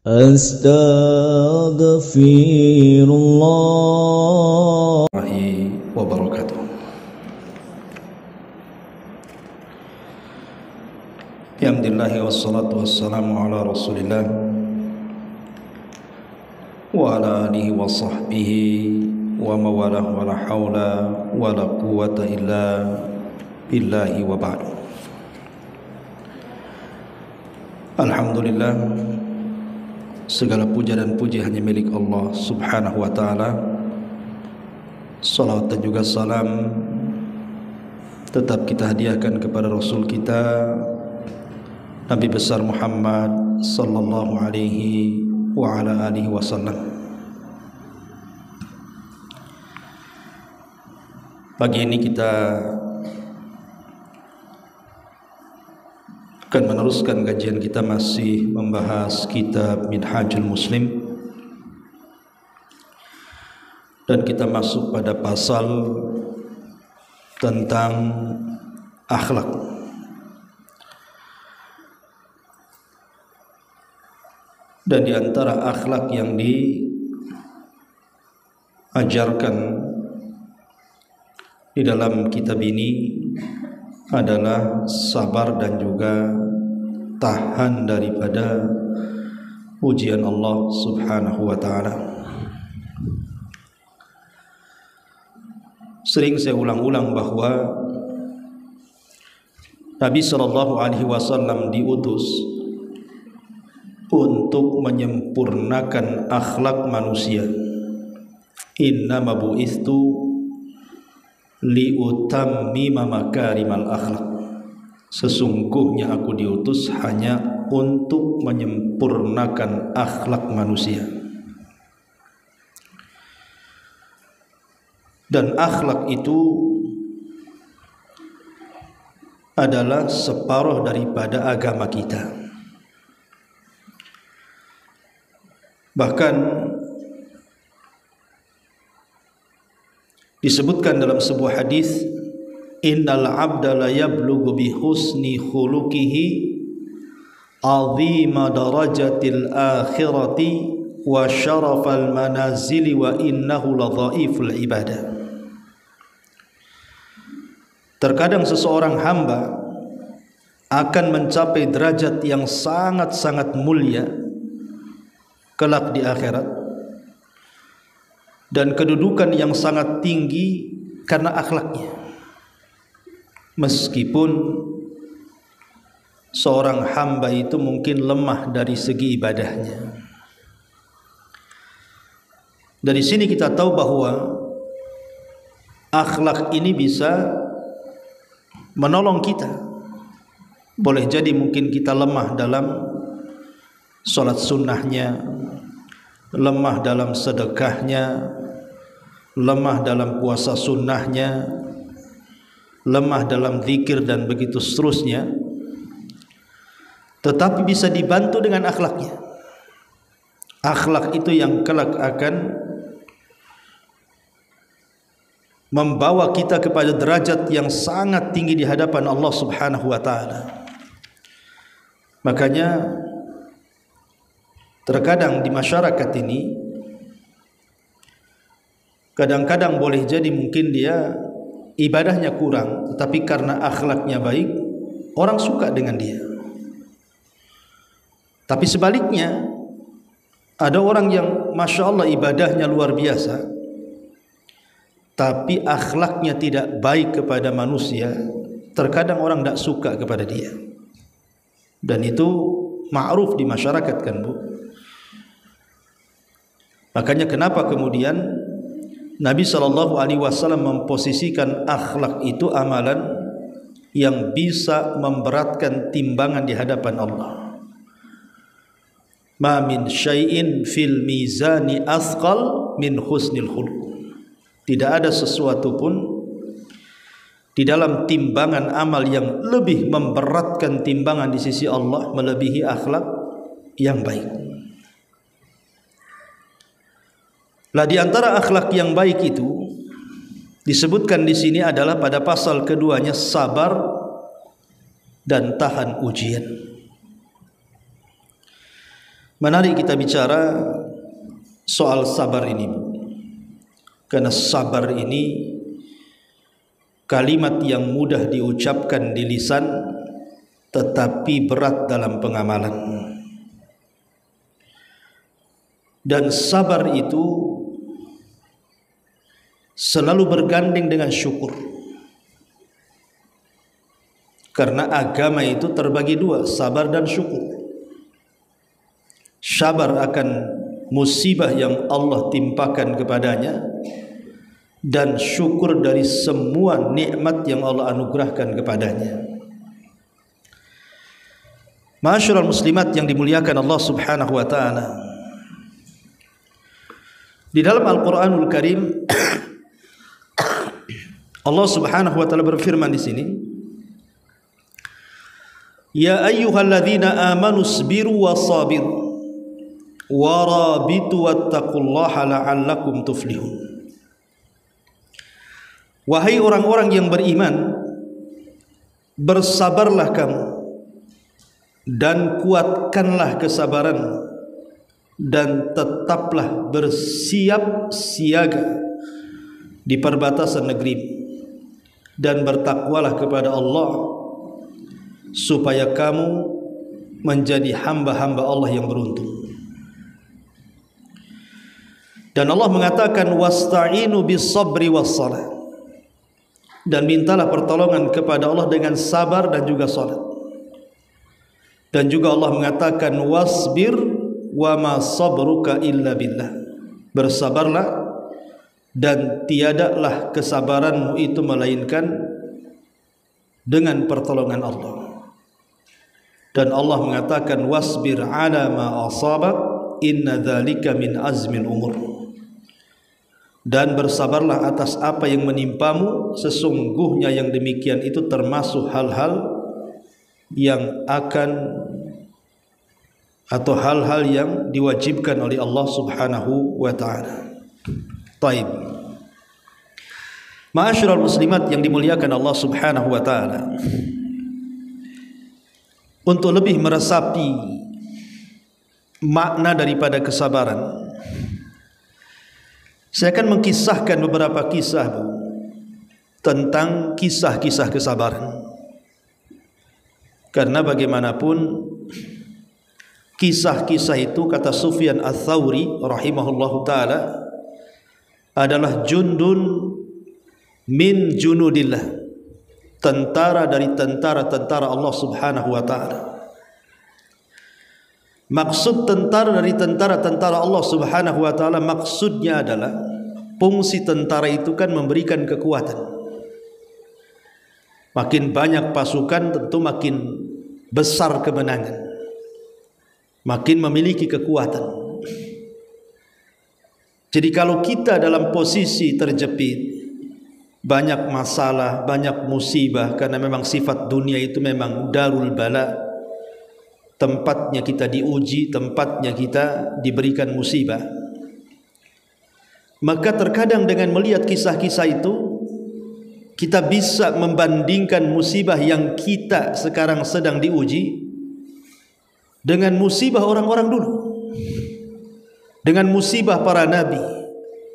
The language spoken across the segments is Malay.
Astaghfirullah wabarakatuh. Alhamdulillah wassalatu wassalamu ala Rasulillah wa ala alihi wa sahbihi wa mawalah wa la hawla wa la quwwata illa billahi wa ba'du. Alhamdulillah, segala puja dan puji hanya milik Allah subhanahu wa ta'ala. Salawat dan juga salam tetap kita hadiahkan kepada Rasul kita Nabi besar Muhammad sallallahu alaihi wa ala alihi wasallam. Pagi ini kita akan meneruskan kajian kita, masih membahas kitab Minhajul Muslim, dan kita masuk pada pasal tentang akhlak. Dan di antara akhlak yang diajarkan di dalam kitab ini adalah sabar dan juga tahan daripada ujian Allah subhanahu wa ta'ala. Sering saya ulang-ulang bahwa Nabi SAW diutus untuk menyempurnakan akhlak manusia. Innama bu'istu liutammima makarimal akhlak. Sesungguhnya aku diutus hanya untuk menyempurnakan akhlak manusia. Dan akhlak itu adalah separuh daripada agama kita. Bahkan disebutkan dalam sebuah hadis, innal abda la yablughu bi husni khuluqihi azima darajatil akhirati wa syarafal manazili wa innahu la dhaiful ibadah. Terkadang seseorang hamba akan mencapai derajat yang sangat-sangat mulia kelak di akhirat, dan kedudukan yang sangat tinggi karena akhlaknya, meskipun seorang hamba itu mungkin lemah dari segi ibadahnya. Dari sini kita tahu bahwa akhlak ini bisa menolong kita. Boleh jadi mungkin kita lemah dalam sholat sunnahnya, lemah dalam sedekahnya, lemah dalam puasa sunnahnya, lemah dalam zikir dan begitu seterusnya, tetapi bisa dibantu dengan akhlaknya. Akhlak itu yang kelak akan membawa kita kepada derajat yang sangat tinggi di hadapan Allah subhanahu wa ta'ala. Makanya terkadang di masyarakat ini, kadang-kadang boleh jadi mungkin dia ibadahnya kurang, tetapi karena akhlaknya baik, orang suka dengan dia. Tapi sebaliknya, ada orang yang Masya Allah ibadahnya luar biasa, tapi akhlaknya tidak baik kepada manusia. Terkadang orang tidak suka kepada dia, dan itu ma'ruf di masyarakat, kan Bu? Makanya kenapa kemudian Nabi SAW memposisikan akhlak itu amalan yang bisa memberatkan timbangan di hadapan Allah. Ma min syai'in fil mizani asqal min husnil khuluq. Tidak ada sesuatu pun di dalam timbangan amal yang lebih memberatkan timbangan di sisi Allah melebihi akhlak yang baik. Lah di antara akhlak yang baik itu disebutkan di sini adalah pada pasal keduanya, sabar dan tahan ujian. Menarik kita bicara soal sabar ini, karena sabar ini kalimat yang mudah diucapkan di lisan tetapi berat dalam pengamalan. Dan sabar itu selalu bergandeng dengan syukur, karena agama itu terbagi dua, sabar dan syukur. Sabar akan musibah yang Allah timpakan kepadanya, dan syukur dari semua nikmat yang Allah anugerahkan kepadanya. Ma'asyiral muslimat yang dimuliakan Allah Subhanahu wa taala, di dalam Al-Qur'anul Karim Allah Subhanahu wa taala berfirman di sini, ya ayyuhalladzina amanu sabiru wasabiru warabitu wattaqullaha la'allakum tuflihun. Wahai orang-orang yang beriman, bersabarlah kamu dan kuatkanlah kesabaran, dan tetaplah bersiap siaga di perbatasan negeri, dan bertakwalah kepada Allah supaya kamu menjadi hamba-hamba Allah yang beruntung. Dan Allah mengatakan wasta'inu bis-sabri was-salat, dan mintalah pertolongan kepada Allah dengan sabar dan juga salat. Dan juga Allah mengatakan wasbir wa ma sabruka illa billah, bersabarlah dan tiadalah kesabaranmu itu melainkan dengan pertolongan Allah. Dan Allah mengatakan wasbir ala ma asabak inna dzalika min azmil umur, dan bersabarlah atas apa yang menimpamu, sesungguhnya yang demikian itu termasuk hal-hal yang akan atau hal-hal yang diwajibkan oleh Allah Subhanahu wa taala. Taib. Ma'asyiral muslimat yang dimuliakan Allah Subhanahu wa taala, untuk lebih meresapi makna daripada kesabaran, saya akan mengkisahkan beberapa kisah tentang kisah-kisah kesabaran. Karena bagaimanapun kisah-kisah itu, kata Sufyan Ats-Tsauri rahimahullahu taala, adalah jundun min junudillah, tentara dari tentara-tentara Allah Subhanahu wa taala. Maksud tentara dari tentara-tentara Allah Subhanahu wa taala, maksudnya adalah fungsi tentara itu kan memberikan kekuatan. Makin banyak pasukan tentu makin besar kemenangan, makin memiliki kekuatan. Jadi kalau kita dalam posisi terjepit, banyak masalah, banyak musibah, karena memang sifat dunia itu memang darul bala, tempatnya kita diuji, tempatnya kita diberikan musibah. Maka terkadang dengan melihat kisah-kisah itu, kita bisa membandingkan musibah yang kita sekarang sedang diuji dengan musibah orang-orang dulu, dengan musibah para nabi,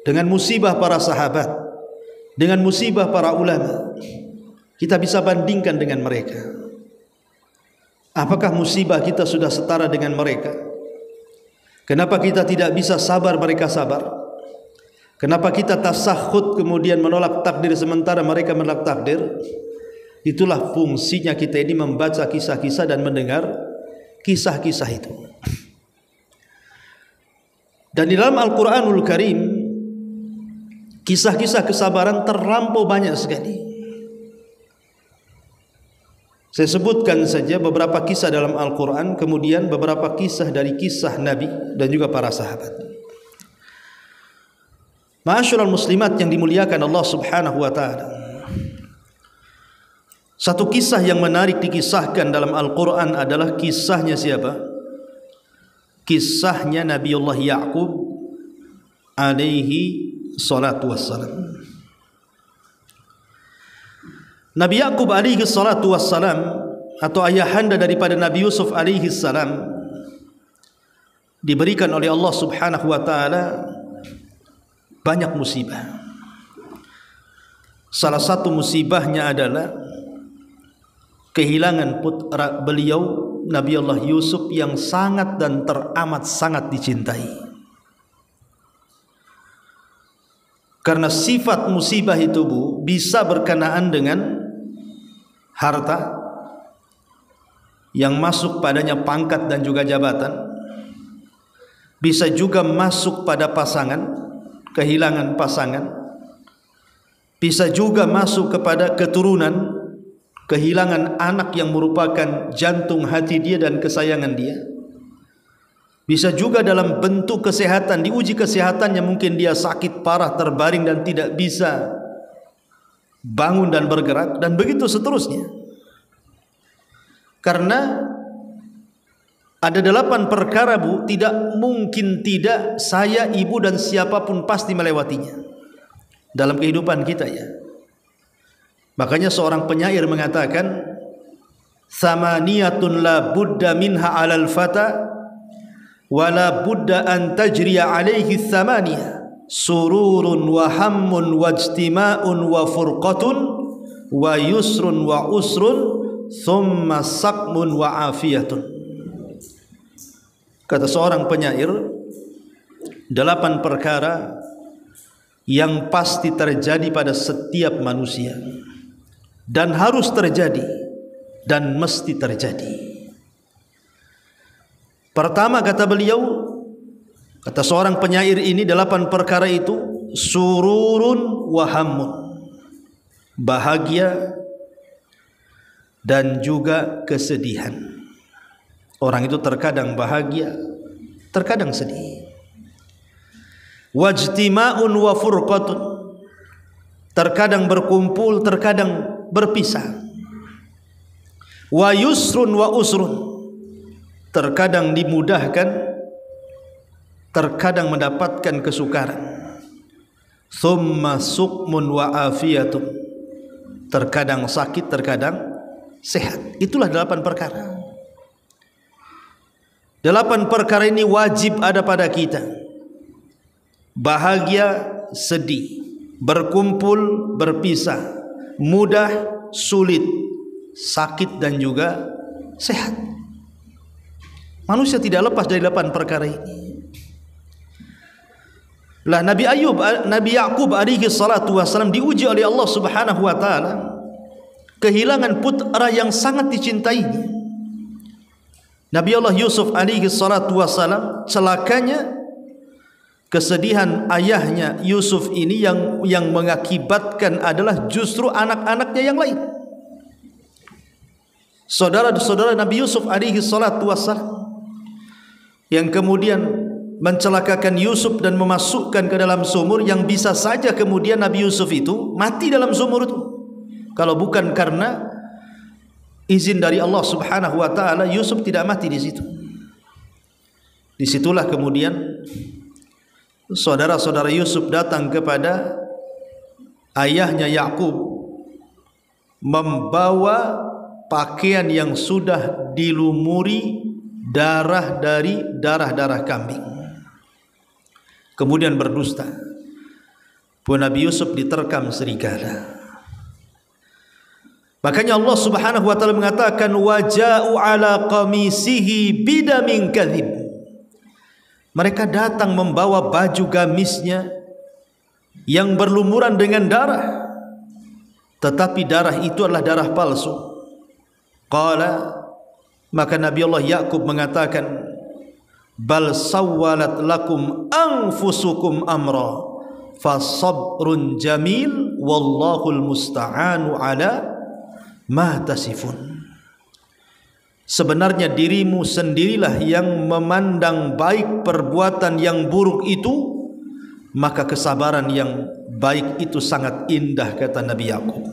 dengan musibah para sahabat, dengan musibah para ulama. Kita bisa bandingkan dengan mereka. Apakah musibah kita sudah setara dengan mereka? Kenapa kita tidak bisa sabar mereka sabar? Kenapa kita tasakhut kemudian menolak takdir sementara mereka menolak takdir? Itulah fungsinya kita ini membaca kisah-kisah dan mendengar kisah-kisah itu. Dan di dalam Al-Quranul Karim, kisah-kisah kesabaran terlampau banyak sekali. Saya sebutkan saja beberapa kisah dalam Al-Quran, kemudian beberapa kisah dari kisah Nabi dan juga para sahabat. Ma'asyiral muslimat yang dimuliakan Allah Subhanahu wa taala, satu kisah yang menarik dikisahkan dalam Al-Quran adalah kisahnya siapa? Kisahnya Nabiullah Ya'qub alaihi salatu wassalam. Nabi Ya'qub alaihi salatu wassalam, atau ayahanda daripada Nabi Yusuf alaihi salam, diberikan oleh Allah Subhanahu wa taala banyak musibah. Salah satu musibahnya adalah kehilangan putra beliau Nabi Allah Yusuf yang sangat dan teramat sangat dicintai. Karena sifat musibah itu Bu bisa berkenaan dengan harta yang masuk padanya, pangkat dan juga jabatan. Bisa juga masuk pada pasangan, kehilangan pasangan. Bisa juga masuk kepada keturunan, kehilangan anak yang merupakan jantung hati dia dan kesayangan dia. Bisa juga dalam bentuk kesehatan, diuji kesehatannya, mungkin dia sakit parah, terbaring dan tidak bisa bangun dan bergerak, dan begitu seterusnya. Karena ada 8 perkara Bu, tidak mungkin tidak saya, ibu dan siapapun pasti melewatinya dalam kehidupan kita ya. Makanya seorang penyair mengatakan, "Thamaniyatun la budda minha 'alal fata wala budda an tajriya 'alaihi thamaniyah, sururun wa hammun wa ijtima'un wa furqatun wa yusrun wa usrun thumma saqmun wa afiyatun." Kata seorang penyair, 8 perkara yang pasti terjadi pada setiap manusia dan harus terjadi dan mesti terjadi. Pertama kata beliau, kata seorang penyair ini, 8 perkara itu sururun wa hammun, bahagia dan juga kesedihan. Orang itu terkadang bahagia, terkadang sedih. Wajtima'un wa furqatun, terkadang berkumpul, terkadang berpisah. Wa yusrun wa usrun, terkadang dimudahkan, terkadang mendapatkan kesukaran. Thumma suqmun wa afiyatun, terkadang sakit, terkadang sehat. Itulah 8 perkara. 8 perkara ini wajib ada pada kita. Bahagia, sedih, berkumpul, berpisah, mudah, sulit, sakit dan juga sehat. Manusia tidak lepas dari 8 perkara ini. Lah Nabi Ya'qub alaihi salatu wassalam diuji oleh Allah Subhanahu wa taala, kehilangan putra yang sangat dicintainya. Nabi Allah Yusuf alaihi salatu wassalam, celakanya kesedihan ayahnya Yusuf ini yang mengakibatkan adalah justru anak-anaknya yang lain. Saudara-saudara Nabi Yusuf alaihi salatu wassalam yang kemudian mencelakakan Yusuf dan memasukkan ke dalam sumur, yang bisa saja kemudian Nabi Yusuf itu mati dalam sumur itu. Kalau bukan karena izin dari Allah Subhanahu wa taala, Yusuf tidak mati di situ. Disitulah kemudian saudara-saudara Yusuf datang kepada ayahnya Ya'qub membawa pakaian yang sudah dilumuri darah dari darah kambing. Kemudian berdusta. Nabi Yusuf diterkam serigala. Makanya Allah Subhanahu wa taala mengatakan, waja'u ala qamisihi bidamin kadzib. Mereka datang membawa baju gamisnya yang berlumuran dengan darah, tetapi darah itu adalah darah palsu. Qala, maka Nabi Allah Ya'qub mengatakan, bal sawwalat lakum anfusukum amra fasabrun jamil wallahul musta'anu ala ma tasifun. Sebenarnya dirimu sendirilah yang memandang baik perbuatan yang buruk itu, maka kesabaran yang baik itu sangat indah, kata Nabi Ya'qub.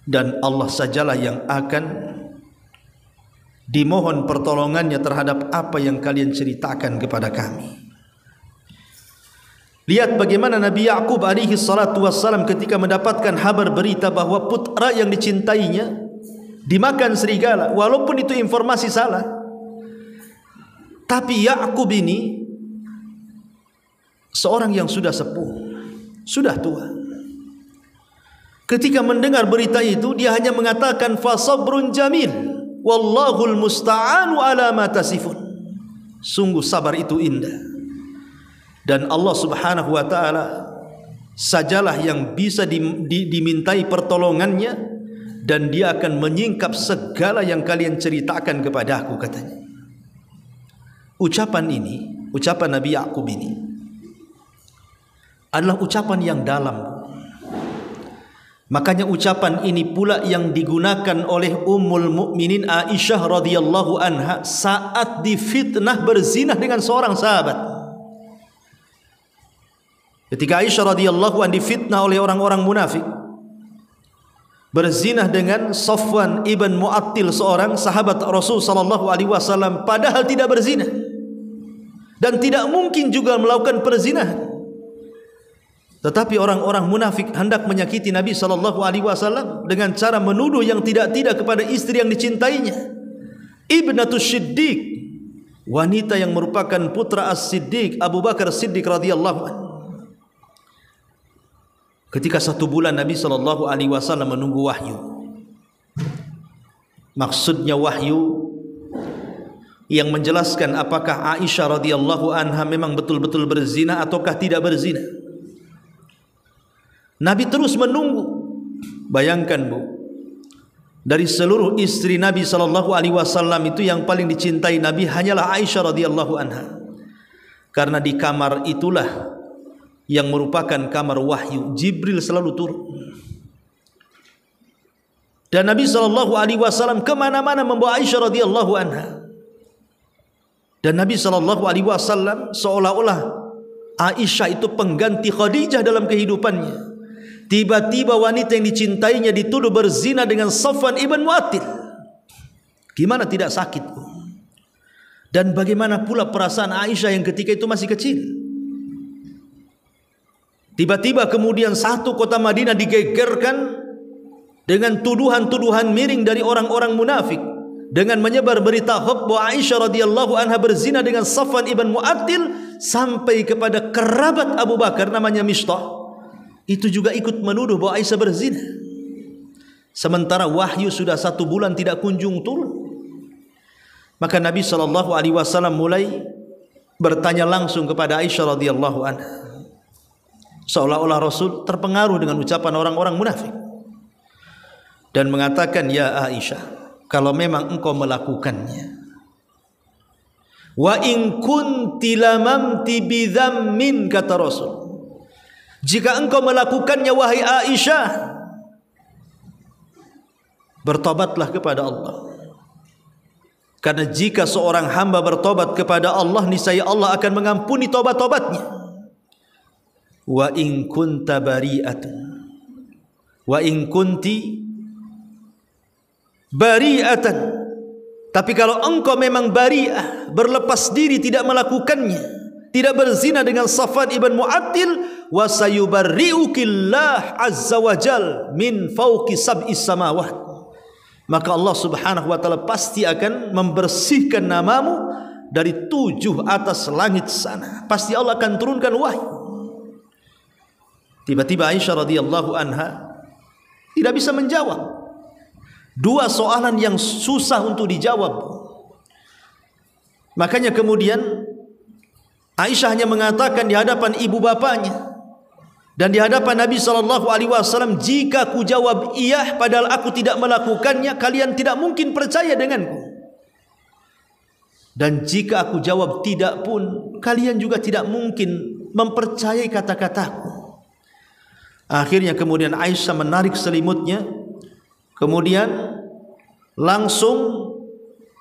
Dan Allah sajalah yang akan dimohon pertolongannya terhadap apa yang kalian ceritakan kepada kami. Lihat bagaimana Nabi Ya'qub alaihi salatu wassalam ketika mendapatkan kabar berita bahwa putra yang dicintainya dimakan serigala, walaupun itu informasi salah. Tapi Ya'qub ini seorang yang sudah sepuh, sudah tua. Ketika mendengar berita itu, dia hanya mengatakan fasabrun jamil wallahul musta'anu ala ma tasifun. Sungguh sabar itu indah, dan Allah Subhanahu wa taala sajalah yang bisa dimintai pertolongannya, dan dia akan menyingkap segala yang kalian ceritakan kepadaku, katanya. Ucapan ini, ucapan Nabi Ya'qub ini adalah ucapan yang dalam. Makanya ucapan ini pula yang digunakan oleh Ummul Mukminin Aisyah radhiyallahu anha saat difitnah berzina dengan seorang sahabat. Ketika Aisyah radhiyallahu anha difitnah oleh orang-orang munafik, berzina dengan Safwan ibn Mu'attil, seorang sahabat Rasul sallallahu alaihi wasallam, padahal tidak berzina dan tidak mungkin juga melakukan perzinahan. Tetapi orang-orang munafik hendak menyakiti Nabi sallallahu alaihi wasallam dengan cara menuduh yang tidak-tidak kepada istri yang dicintainya, Ibnatus Siddiq, wanita yang merupakan putra As-Siddiq Abu Bakar Siddiq radhiyallahu anhu. Ketika 1 bulan Nabi sallallahu alaihi wasallam menunggu wahyu. Maksudnya wahyu yang menjelaskan apakah Aisyah radhiyallahu anha memang betul-betul berzina ataukah tidak berzina. Nabi terus menunggu. Bayangkan Bu, dari seluruh istri Nabi sallallahu alaihi wasallam itu yang paling dicintai Nabi hanyalah Aisyah radhiyallahu anha. Karena di kamar itulah yang merupakan kamar wahyu, Jibril selalu turun. Dan Nabi sallallahu alaihi wasallam kemana-mana membawa Aisyah radhiyallahu anha. Dan Nabi sallallahu alaihi wasallam seolah-olah Aisyah itu pengganti Khadijah dalam kehidupannya. Tiba-tiba wanita yang dicintainya dituduh berzina dengan Safwan ibn Mu'attil. Gimana tidak sakit? Dan bagaimana pula perasaan Aisyah yang ketika itu masih kecil? Tiba-tiba kemudian satu kota Madinah digegerkan dengan tuduhan-tuduhan miring dari orang-orang munafik, dengan menyebar berita hoax bahwa Aisyah radhiyallahu anha berzina dengan Safwan ibn Mu'attil, sampai kepada kerabat Abu Bakar namanya Mishtah. Itu juga ikut menuduh bahwa Aisyah berzina. Sementara wahyu sudah 1 bulan tidak kunjung turun. Maka Nabi sallallahu alaihi wasallam mulai bertanya langsung kepada Aisyah radhiyallahu anha. Seolah-olah Rasul terpengaruh dengan ucapan orang-orang munafik dan mengatakan, ya Aisyah, kalau memang engkau melakukannya, wa in kunti lamamti bidhammin, kata Rasul, jika engkau melakukannya wahai Aisyah, bertobatlah kepada Allah. Karena jika seorang hamba bertobat kepada Allah, niscaya Allah akan mengampuni tobat-tobatnya. Wa in kunta bari'atun, wa in kunti bari'atan, tapi kalau engkau memang bari'ah, berlepas diri, tidak melakukannya, tidak berzina dengan Safwan ibn Mu'attil, wa sayubarri'ukillah azza wa jal min fawqi sab'is samawat, maka Allah subhanahu wa ta'ala pasti akan membersihkan namamu dari 7 atas langit sana. Pasti Allah akan turunkan wahyu. Tiba-tiba Aisyah radhiyallahu anha tidak bisa menjawab. 2 soalan yang susah untuk dijawab. Makanya kemudian Aisyah hanya mengatakan di hadapan ibu bapanya dan di hadapan Nabi sallallahu alaihi wasallam, jika aku jawab iya padahal aku tidak melakukannya, kalian tidak mungkin percaya denganku. Dan jika aku jawab tidak pun, kalian juga tidak mungkin mempercayai kata-kataku. Akhirnya kemudian Aisyah menarik selimutnya, kemudian langsung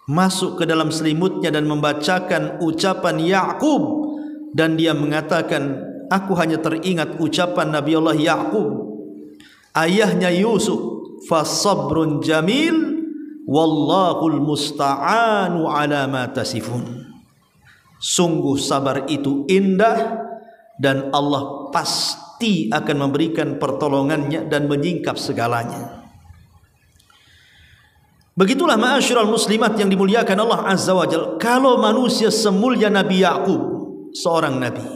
masuk ke dalam selimutnya dan membacakan ucapan Ya'qub, dan dia mengatakan, aku hanya teringat ucapan Nabi Allah Ya'qub, ayahnya Yusuf, fasabrun jamil wallahul musta'anu ala ma tasifun. Sungguh sabar itu indah dan Allah pasti akan memberikan pertolongannya dan menyingkap segalanya. Begitulah ma'asyiral muslimat yang dimuliakan Allah Azza wa Jalla. Kalau manusia semulia Nabi Ya'qub, seorang nabi,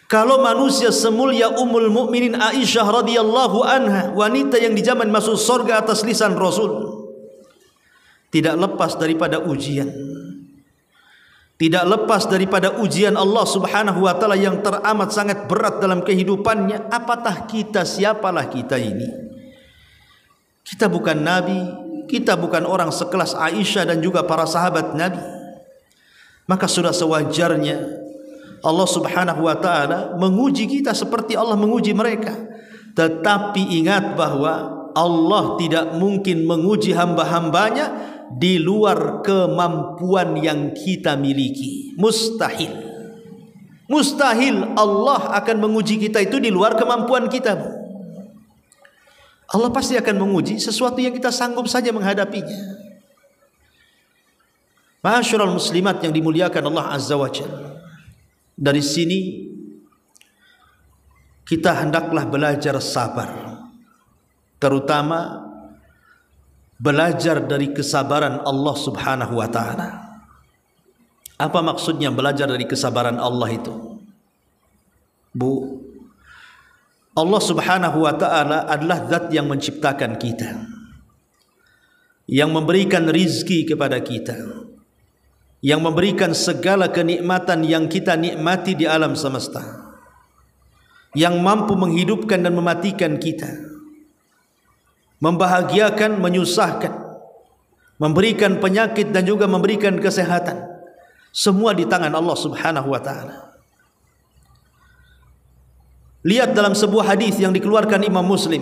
kalau manusia semulia Ummul Mukminin Aisyah radhiyallahu anha, wanita yang di zaman masuk surga atas lisan Rasul, tidak lepas daripada ujian, tidak lepas daripada ujian Allah Subhanahu wa taala yang teramat sangat berat dalam kehidupannya. Apatah kita, siapalah kita ini? Kita bukan nabi, kita bukan orang sekelas Aisyah dan juga para sahabat Nabi. Maka sudah sewajarnya Allah Subhanahu wa taala menguji kita seperti Allah menguji mereka. Tetapi ingat bahwa Allah tidak mungkin menguji hamba-hambanya di luar kemampuan yang kita miliki. Mustahil. Mustahil Allah akan menguji kita itu di luar kemampuan kita. Allah pasti akan menguji sesuatu yang kita sanggup saja menghadapinya. Ma'asyiral muslimat yang dimuliakan Allah Azza wa Jalla. Dari sini kita hendaklah belajar sabar, terutama belajar dari kesabaran Allah Subhanahu wa taala. Apa maksudnya belajar dari kesabaran Allah itu? Bu, Allah Subhanahu wa taala adalah zat yang menciptakan kita, yang memberikan rizki kepada kita, yang memberikan segala kenikmatan yang kita nikmati di alam semesta, yang mampu menghidupkan dan mematikan kita, membahagiakan, menyusahkan, memberikan penyakit dan juga memberikan kesehatan. Semua di tangan Allah Subhanahu wa taala. Lihat dalam sebuah hadis yang dikeluarkan Imam Muslim.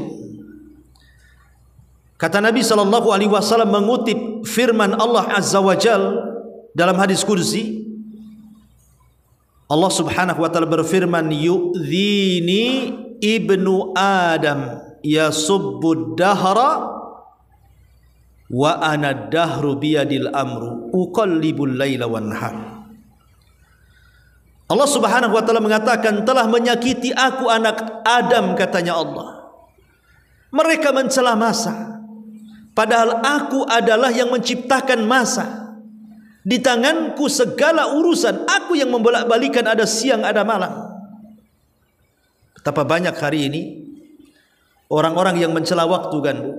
Kata Nabi sallallahu alaihi wasallam mengutip firman Allah Azza wa Jalla dalam hadis kursi. Allah Subhanahu wa taala berfirman, "Yu'dhini ibnu Adam yasubbud dahra wa ana dahru biyadil amru uqallibul laila wan nahar." Allah Subhanahu wa taala mengatakan, telah menyakiti aku anak Adam, katanya Allah. Mereka mencela masa, padahal aku adalah yang menciptakan masa. Di tanganku segala urusan, aku yang membolak-balikan, ada siang ada malam. Betapa banyak hari ini orang-orang yang mencela waktu, kan Bu?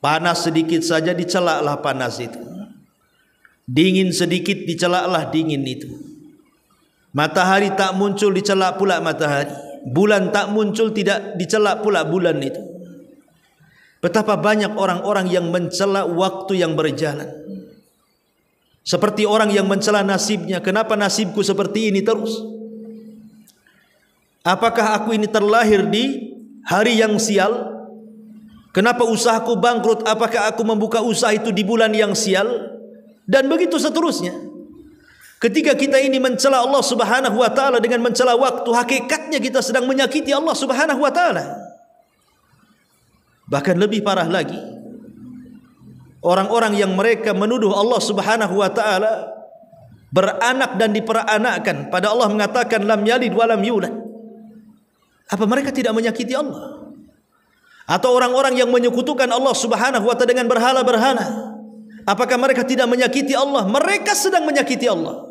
Panas sedikit saja dicelaklah panas itu, dingin sedikit dicelaklah dingin itu. Matahari tak muncul dicelak pula matahari, bulan tak muncul tidak dicelak pula bulan itu. Betapa banyak orang-orang yang mencela waktu yang berjalan, seperti orang yang mencela nasibnya. Kenapa nasibku seperti ini terus? Apakah aku ini terlahir di hari yang sial? Kenapa usahaku bangkrut? Apakah aku membuka usaha itu di bulan yang sial? Dan begitu seterusnya. Ketika kita ini mencela Allah Subhanahu wa taala dengan mencela waktu, hakikatnya kita sedang menyakiti Allah Subhanahu wa taala. Bahkan lebih parah lagi, orang-orang yang mereka menuduh Allah Subhanahu wa taala beranak dan diperanakkan, pada Allah mengatakan lam yalid wa lam yulad. Apa mereka tidak menyakiti Allah? Atau orang-orang yang menyekutukan Allah Subhanahu wa taala dengan berhala-berhala, apakah mereka tidak menyakiti Allah? Mereka sedang menyakiti Allah.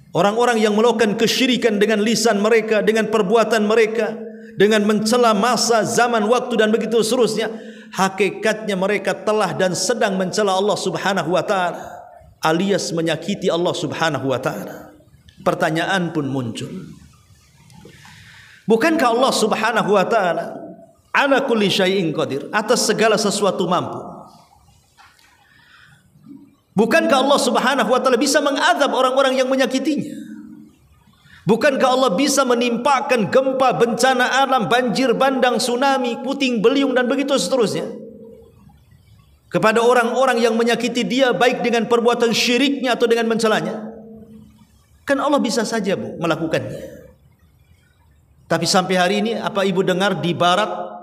Orang-orang yang melakukan kesyirikan dengan lisan mereka, dengan perbuatan mereka, dengan mencela masa, zaman, waktu dan begitu seterusnya, hakikatnya mereka telah dan sedang mencela Allah Subhanahu wa taala, alias menyakiti Allah Subhanahu wa taala. Pertanyaan pun muncul, bukankah Allah Subhanahu wa taala ala kulli syai'in qadir, atas segala sesuatu mampu? Bukankah Allah Subhanahu wa taala bisa mengadab orang-orang yang menyakitinya? Bukankah Allah bisa menimpakan gempa, bencana alam, banjir bandang, tsunami, puting beliung dan begitu seterusnya kepada orang-orang yang menyakiti dia, baik dengan perbuatan syiriknya atau dengan mencelanya? Kan Allah bisa saja Bu melakukannya. Tapi sampai hari ini apa ibu dengar di barat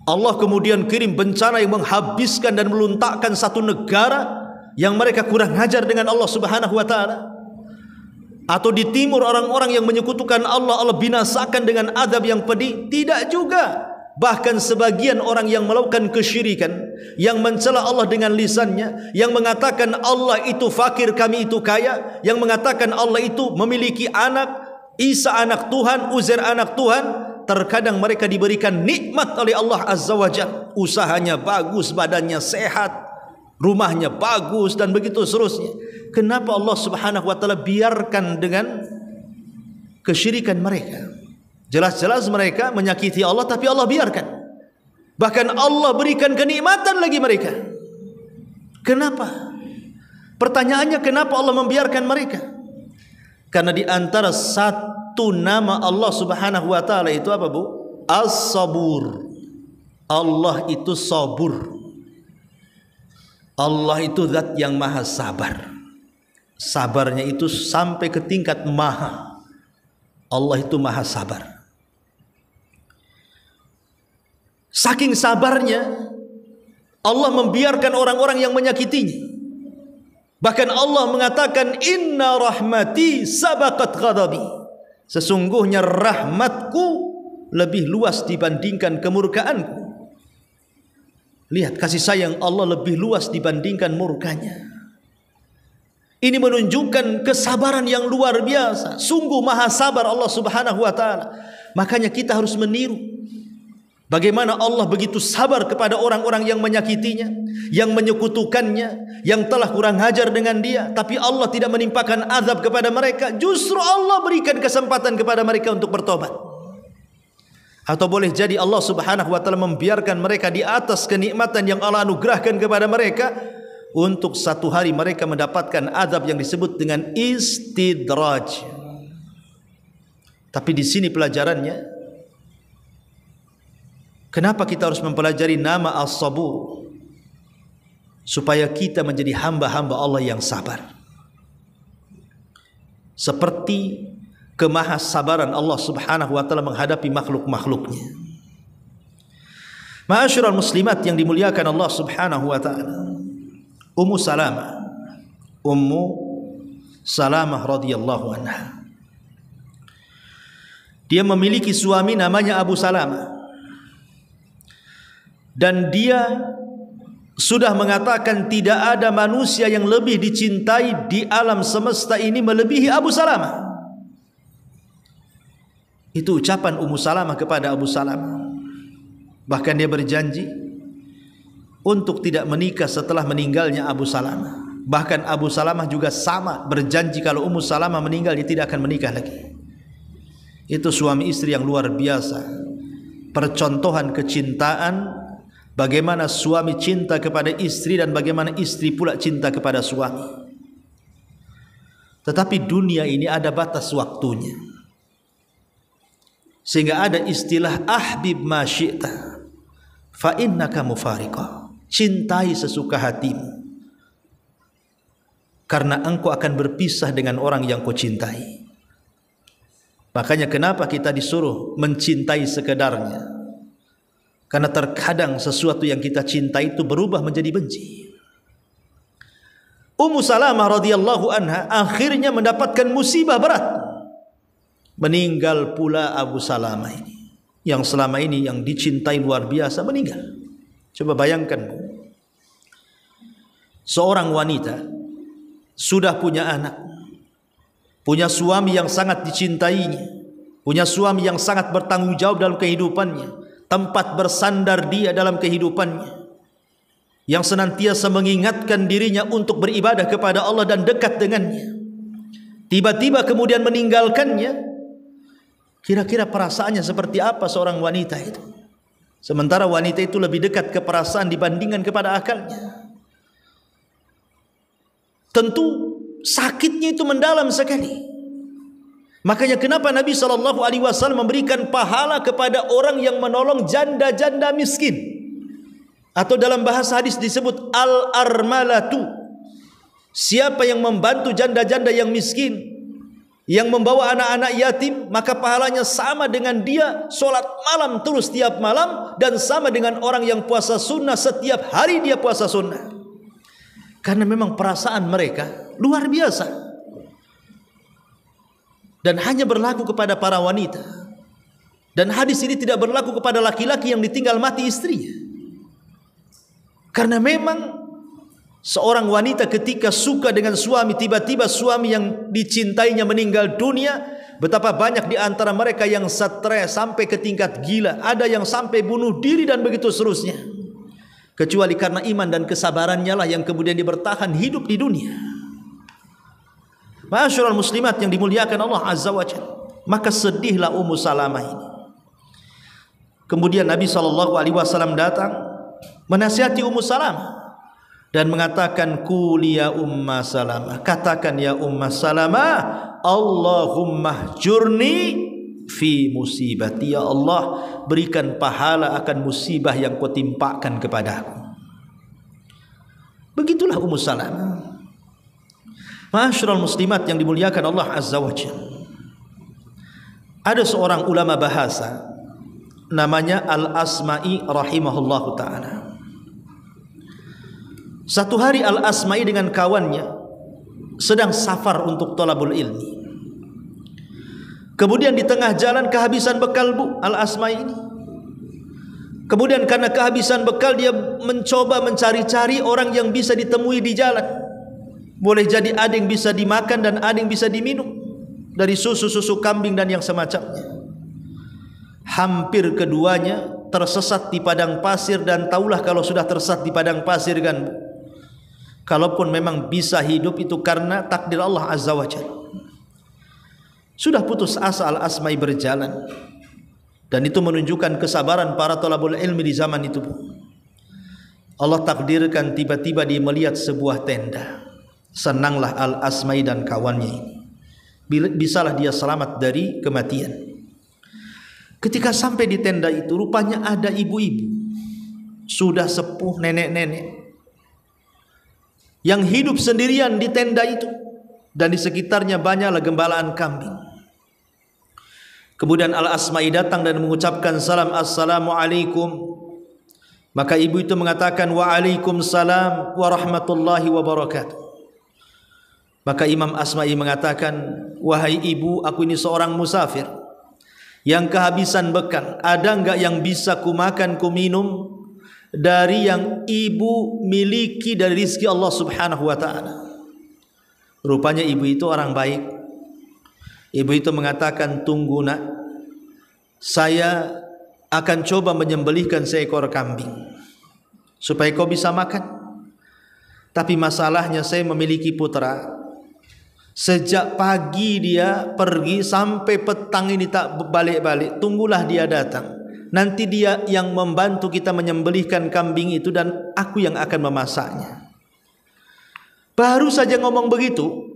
Allah kemudian kirim bencana yang menghabiskan dan meluntakkan satu negara yang mereka kurang ajar dengan Allah Subhanahu wa taala? Atau di timur orang-orang yang menyekutukan Allah, Allah binasakan dengan azab yang pedih? Tidak juga. Bahkan sebagian orang yang melakukan kesyirikan, yang mencela Allah dengan lisannya, yang mengatakan Allah itu fakir, kami itu kaya, yang mengatakan Allah itu memiliki anak, Isa anak Tuhan, Uzair anak Tuhan. Terkadang mereka diberikan nikmat oleh Allah Azza wa Jalla, usahanya bagus, badannya sehat, rumahnya bagus, dan begitu seterusnya. Kenapa Allah Subhanahu wa taala biarkan dengan kesyirikan mereka? Jelas-jelas mereka menyakiti Allah, tapi Allah biarkan. Bahkan Allah berikan kenikmatan lagi mereka. Kenapa? Pertanyaannya, kenapa Allah membiarkan mereka? Karena di antara satu nama Allah Subhanahu wa taala itu apa, Bu? As-Sabur. Allah itu sabur. Allah itu zat yang maha sabar. Sabarnya itu sampai ke tingkat maha. Allah itu maha sabar. Saking sabarnya, Allah membiarkan orang-orang yang menyakitinya. Bahkan Allah mengatakan, inna rahmati sabaqat ghadabi. Sesungguhnya rahmatku lebih luas dibandingkan kemurkaanku. Lihat, kasih sayang Allah lebih luas dibandingkan murkanya. Ini menunjukkan kesabaran yang luar biasa. Sungguh maha sabar Allah Subhanahu wa taala. Makanya kita harus meniru bagaimana Allah begitu sabar kepada orang-orang yang menyakitinya, yang menyekutukannya, yang telah kurang ajar dengan dia, tapi Allah tidak menimpakan azab kepada mereka. Justru Allah berikan kesempatan kepada mereka untuk bertobat. Atau boleh jadi Allah Subhanahu wa taala membiarkan mereka di atas kenikmatan yang Allah anugerahkan kepada mereka, untuk satu hari mereka mendapatkan azab yang disebut dengan istidraj. Tapi di sini pelajarannya, kenapa kita harus mempelajari nama As-Sabur? Supaya kita menjadi hamba-hamba Allah yang sabar. Seperti kemahasabaran Allah Subhanahu wa taala menghadapi makhluk-makhluknya. Ma'asyiral muslimat yang dimuliakan Allah Subhanahu wa taala, Ummu Salamah radhiyallahu anha, dia memiliki suami namanya Abu Salamah, dan dia sudah mengatakan tidak ada manusia yang lebih dicintai di alam semesta ini melebihi Abu Salamah. Itu ucapan Ummu Salamah kepada Abu Salamah. Bahkan dia berjanji untuk tidak menikah setelah meninggalnya Abu Salamah. Bahkan Abu Salamah juga sama, berjanji kalau Ummu Salamah meninggal dia tidak akan menikah lagi. Itu suami istri yang luar biasa. Percontohan kecintaan, bagaimana suami cinta kepada istri dan bagaimana istri pula cinta kepada suami. Tetapi dunia ini ada batas waktunya, sehingga ada istilah ahbib ma syi'ta fa innaka mufariqah. Cintai sesuka hatimu, karena engkau akan berpisah dengan orang yang kau cintai. Makanya kenapa kita disuruh mencintai sekedarnya? Karena terkadang sesuatu yang kita cintai itu berubah menjadi benci. Ummu Salamah radhiyallahu anha akhirnya mendapatkan musibah berat. Meninggal pula Abu Salamah ini, yang selama ini yang dicintai luar biasa, meninggal. Coba bayangkan, seorang wanita sudah punya anak, punya suami yang sangat dicintainya, punya suami yang sangat bertanggung jawab dalam kehidupannya, tempat bersandar dia dalam kehidupannya, yang senantiasa mengingatkan dirinya untuk beribadah kepada Allah dan dekat dengannya. Tiba-tiba kemudian meninggalkannya. Kira-kira perasaannya seperti apa seorang wanita itu? Sementara wanita itu lebih dekat ke perasaan dibandingkan kepada akalnya. Tentu sakitnya itu mendalam sekali. Makanya kenapa Nabi SAW memberikan pahala kepada orang yang menolong janda-janda miskin, atau dalam bahasa hadis disebut al-armalatu. Siapa yang membantu janda-janda yang miskin, yang membawa anak-anak yatim, maka pahalanya sama dengan dia solat malam terus setiap malam, dan sama dengan orang yang puasa sunnah setiap hari dia puasa sunnah. Karena memang perasaan mereka luar biasa, dan hanya berlaku kepada para wanita. Dan hadis ini tidak berlaku kepada laki-laki yang ditinggal mati istrinya. Karena memang seorang wanita ketika suka dengan suami, tiba-tiba suami yang dicintainya meninggal dunia, betapa banyak di antara mereka yang stres sampai ke tingkat gila, ada yang sampai bunuh diri dan begitu seterusnya. Kecuali karena iman dan kesabarannya lah yang kemudian dia bertahan hidup di dunia. Ma'asyiral muslimat yang dimuliakan Allah Azza wa Jalla, maka sedihlah Ummu Salamah ini. Kemudian Nabi SAW datang menasihati Ummu Salamah dan mengatakan, quli ya Umma Salamah, katakan ya Umma Salamah, Allahumma hjurni fi musibati, ya Allah berikan pahala akan musibah yang kau timpakan kepadaku. Begitulah Ummu Salamah. Ma'asyiral muslimat yang dimuliakan Allah Azza wa Jalla, ada seorang ulama bahasa namanya Al-Asma'i rahimahullahu ta'ala. Satu hari Al-Asma'i dengan kawannya sedang safar untuk thalabul ilmi. Kemudian di tengah jalan kehabisan bekal Bu Al-Asma'i ini. Kemudian karena kehabisan bekal dia mencoba mencari-cari orang yang bisa ditemui di jalan. Boleh jadi ada yang bisa dimakan dan ada yang bisa diminum dari susu-susu kambing dan yang semacamnya. Hampir keduanya tersesat di padang pasir, dan taulah kalau sudah tersesat di padang pasir kan, kalaupun memang bisa hidup itu karena takdir Allah Azza wa Jalla. Sudah putus asa Al-Asma'i berjalan, dan itu menunjukkan kesabaran para thalabul ilmi di zaman itu. Allah takdirkan tiba-tiba dia melihat sebuah tenda. Senanglah Al-Asma'i dan kawannya ini, bisalah dia selamat dari kematian. Ketika sampai di tenda itu, rupanya ada ibu-ibu sudah sepuh, nenek-nenek yang hidup sendirian di tenda itu, dan di sekitarnya banyaklah gembalaan kambing. Kemudian Al-Asma'i datang dan mengucapkan salam, assalamualaikum. Maka ibu itu mengatakan, waalaikumsalam warahmatullahi wabarakatuh. Maka Imam Asma'i mengatakan, wahai ibu, aku ini seorang musafir yang kehabisan bekal. Ada enggak yang bisa kumakan, kuminum dari yang ibu miliki dari rizki Allah Subhanahu wa ta'ala? Rupanya ibu itu orang baik. Ibu itu mengatakan, tunggu nak, saya akan coba menyembelihkan seekor kambing supaya kau bisa makan. Tapi masalahnya saya memiliki putra. Sejak pagi dia pergi sampai petang ini tak balik-balik. Tunggulah dia datang. Nanti dia yang membantu kita menyembelihkan kambing itu, dan aku yang akan memasaknya. Baru saja ngomong begitu,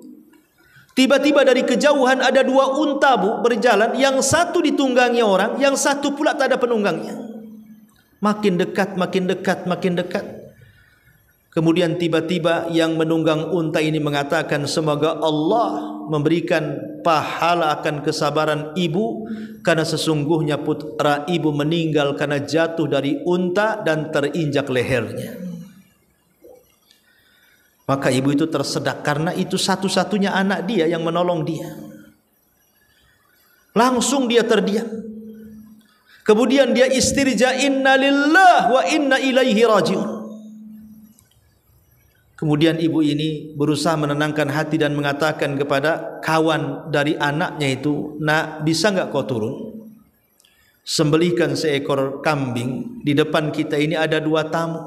tiba-tiba dari kejauhan ada dua unta Bu berjalan. Yang satu ditunggangi orang, yang satu pula tak ada penunggangnya. Makin dekat, makin dekat, makin dekat. Kemudian tiba-tiba yang menunggang unta ini mengatakan, semoga Allah memberikan pahala akan kesabaran ibu, karena sesungguhnya putra ibu meninggal karena jatuh dari unta dan terinjak lehernya. Maka ibu itu tersedak, karena itu satu-satunya anak dia yang menolong dia. Langsung dia terdiam. Kemudian dia istirja, inna lillah wa inna ilaihi raji'un. Kemudian ibu ini berusaha menenangkan hati dan mengatakan kepada kawan dari anaknya itu, nak, bisa enggak kau turun sembelihkan seekor kambing, di depan kita ini ada dua tamu.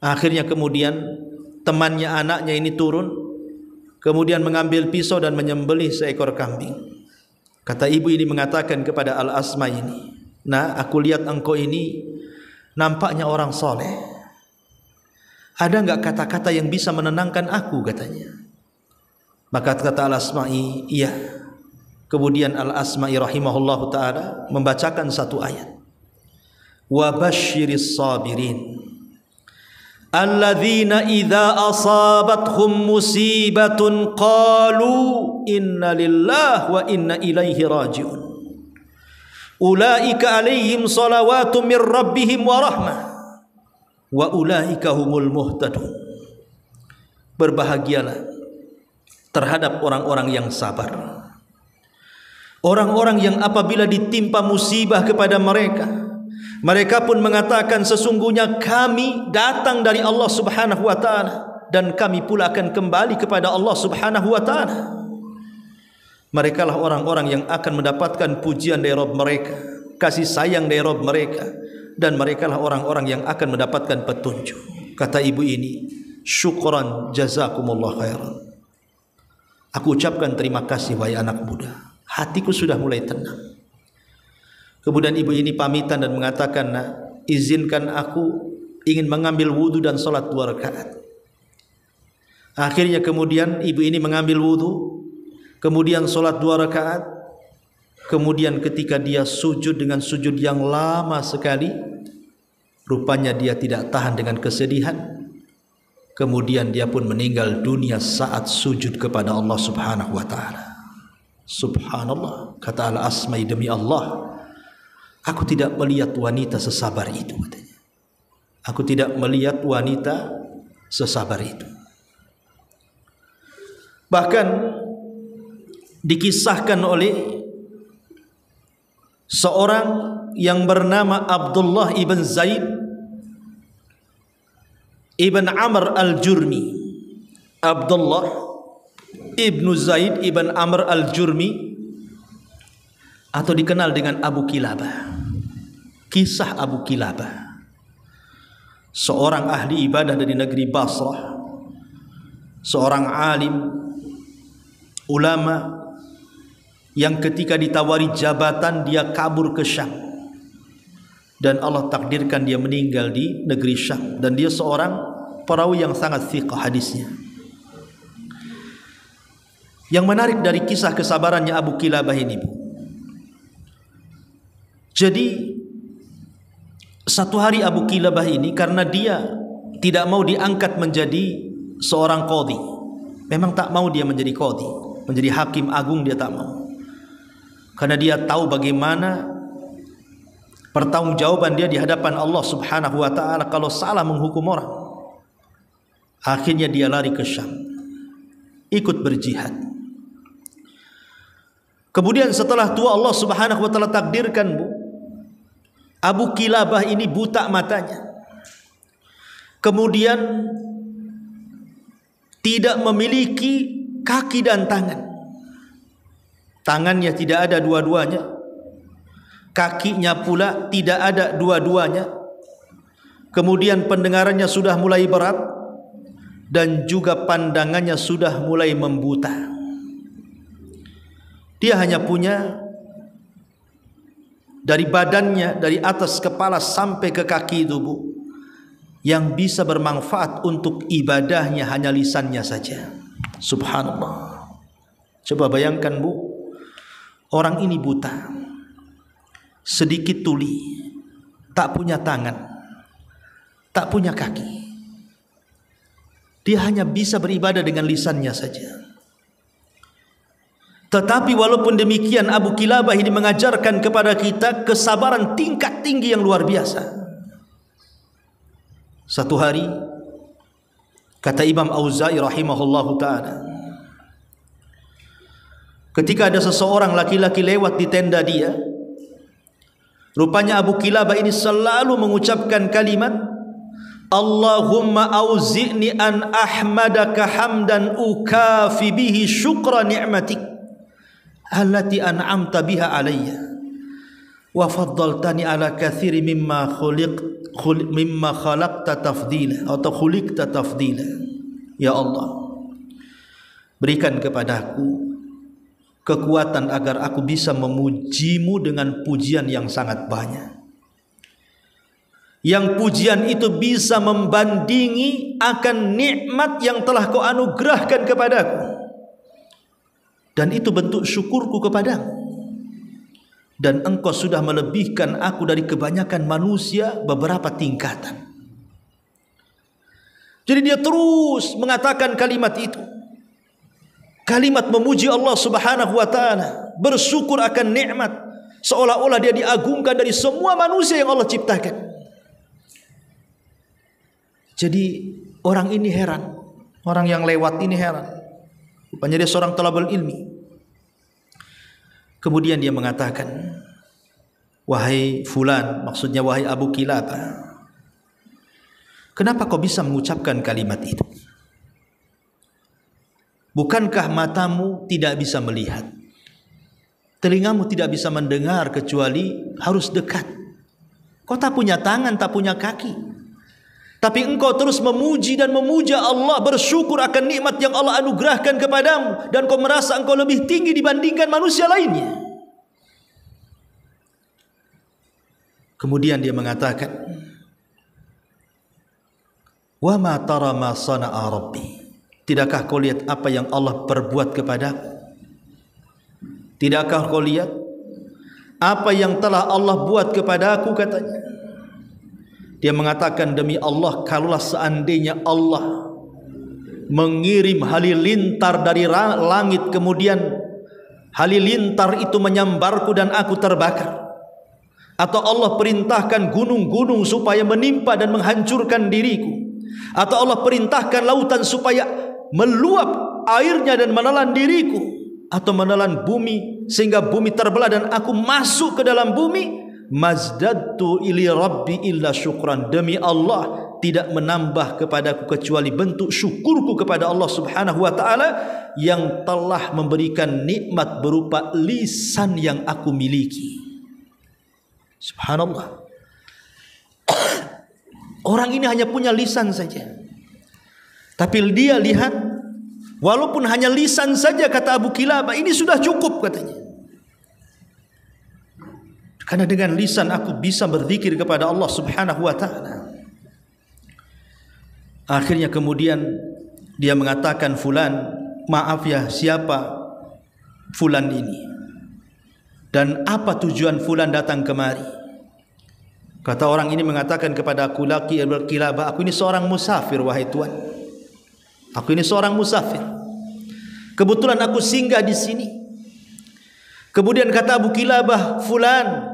Akhirnya kemudian temannya anaknya ini turun, kemudian mengambil pisau dan menyembelih seekor kambing. Kata ibu ini mengatakan kepada Al-Asma ini, nah, aku lihat engkau ini nampaknya orang soleh. Ada enggak kata-kata yang bisa menenangkan aku, katanya. Maka kata Al-Asma'i, iya. Kemudian Al-Asma'i rahimahullahu ta'ala membacakan satu ayat. Wa basyiris sabirin alladzina idza asabathum musibatun qalu inna lillahi wa inna ilaihi raji'un. Ulaika alaihim salawatu mir rabbihim wa rahmah wa ulaika humul muhtadun. Berbahagialah terhadap orang-orang yang sabar, Orang-orang yang apabila ditimpa musibah kepada mereka, mereka pun mengatakan sesungguhnya kami datang dari Allah Subhanahu wa taala dan kami pula akan kembali kepada Allah Subhanahu wa taala. Mereka lah orang-orang yang akan mendapatkan pujian dari Rabb mereka, kasih sayang dari Rabb mereka, dan mereka lah orang-orang yang akan mendapatkan petunjuk. Kata ibu ini, syukran jazakumullah khairan. Aku ucapkan terima kasih wahai anak muda. Hatiku sudah mulai tenang. Kemudian ibu ini pamitan dan mengatakan, "Nak, izinkan aku ingin mengambil wudu dan salat 2 rakaat." Akhirnya kemudian ibu ini mengambil wudu, kemudian salat 2 rakaat. Kemudian ketika dia sujud dengan sujud yang lama sekali, rupanya dia tidak tahan dengan kesedihan. Kemudian dia pun meninggal dunia saat sujud kepada Allah Subhanahu wa taala. Subhanallah, kata Al-Asma'i, demi Allah, aku tidak melihat wanita sesabar itu, katanya. Aku tidak melihat wanita sesabar itu. Bahkan dikisahkan oleh seorang yang bernama Abdullah ibn Zaid ibn Amr al-Jurmi. Abdullah ibn Zaid ibn Amr al-Jurmi, atau dikenal dengan Abu Kilabah. Kisah Abu Kilabah, seorang ahli ibadah dari negeri Basrah, seorang alim ulama yang ketika ditawari jabatan dia kabur ke Syam, dan Allah takdirkan dia meninggal di negeri Syam, dan dia seorang perawi yang sangat thiqah hadisnya. Yang menarik dari kisah kesabarannya Abu Kilabah ini, Bu, jadi satu hari Abu Kilabah ini, karena dia tidak mau diangkat menjadi seorang qadhi, memang tak mau dia menjadi qadhi, menjadi hakim agung, dia tak mau, karena dia tahu bagaimana pertanggungjawaban dia di hadapan Allah Subhanahu wa taala kalau salah menghukum orang. Akhirnya dia lari ke Syam, ikut berjihad. Kemudian setelah tua, Allah Subhanahu wa taala takdirkan, Bu, Abu Kilabah ini buta matanya. Kemudian tidak memiliki kaki dan tangan. Tangannya tidak ada dua-duanya, kakinya pula tidak ada dua-duanya. Kemudian pendengarannya sudah mulai berat, dan juga pandangannya sudah mulai membuta. Dia hanya punya dari badannya, dari atas kepala sampai ke kaki itu, Bu, yang bisa bermanfaat untuk ibadahnya hanya lisannya saja. Subhanallah. Coba bayangkan, Bu, orang ini buta, sedikit tuli, tak punya tangan, tak punya kaki. Dia hanya bisa beribadah dengan lisannya saja. Tetapi walaupun demikian, Abu Kilabah ini mengajarkan kepada kita kesabaran tingkat tinggi yang luar biasa. Satu hari, kata Imam Auza'i rahimahullahu ta'ala, ketika ada seseorang laki-laki lewat di tenda dia, rupanya Abu Kilabah ini selalu mengucapkan kalimat, Allahumma auzi'ni an ahmadaka hamdan ukafi bihi syukra ni'matik allati an'amta biha alayya wa faddaltani ala katsiri mimma khalaqta tafdila atau khuliqta tafdila. Ya Allah, berikan kepadaku kekuatan agar aku bisa memujimu dengan pujian yang sangat banyak, yang pujian itu bisa membandingi akan nikmat yang telah kau anugerahkan kepadaku, dan itu bentuk syukurku kepadamu, dan engkau sudah melebihkan aku dari kebanyakan manusia beberapa tingkatan. Jadi dia terus mengatakan kalimat itu, kalimat memuji Allah Subhanahu wa taala, bersyukur akan nikmat, seolah-olah dia diagungkan dari semua manusia yang Allah ciptakan. Jadi orang ini heran, orang yang lewat ini heran. Rupanya dia seorang talabul ilmi. Kemudian dia mengatakan, wahai fulan, maksudnya wahai Abu Kilabah, kenapa kau bisa mengucapkan kalimat itu? Bukankah matamu tidak bisa melihat? Telingamu tidak bisa mendengar kecuali harus dekat. Kau tak punya tangan, tak punya kaki. Tapi engkau terus memuji dan memuja Allah, bersyukur akan nikmat yang Allah anugerahkan kepadamu, dan kau merasa engkau lebih tinggi dibandingkan manusia lainnya. Kemudian dia mengatakan, wa ma tara ma sana'a rabbi, tidakkah kau lihat apa yang Allah perbuat kepadaku? Tidakkah kau lihat apa yang telah Allah buat kepadaku, katanya. Dia mengatakan, demi Allah, kalaulah seandainya Allah mengirim halilintar dari langit, kemudian halilintar itu menyambarku dan aku terbakar, atau Allah perintahkan gunung-gunung supaya menimpa dan menghancurkan diriku, atau Allah perintahkan lautan supaya meluap airnya dan menelan diriku, atau menelan bumi sehingga bumi terbelah dan aku masuk ke dalam bumi, mazdadtu ili rabbi illa syukran, demi Allah tidak menambah kepadaku kecuali bentuk syukurku kepada Allah Subhanahu wa taala yang telah memberikan nikmat berupa lisan yang aku miliki. Subhanallah. Orang ini hanya punya lisan saja, tapi dia lihat, walaupun hanya lisan saja, kata Abu Kilabah, ini sudah cukup, katanya. Karena dengan lisan aku bisa berzikir kepada Allah Subhanahu wa taala. Akhirnya kemudian dia mengatakan, fulan, maaf ya, siapa fulan ini? Dan apa tujuan fulan datang kemari? Kata orang ini mengatakan kepada aku, laki Abu Kilabah, aku ini seorang musafir, wahai tuan. Aku ini seorang musafir. Kebetulan aku singgah di sini. Kemudian kata Abu Kilabah, fulan,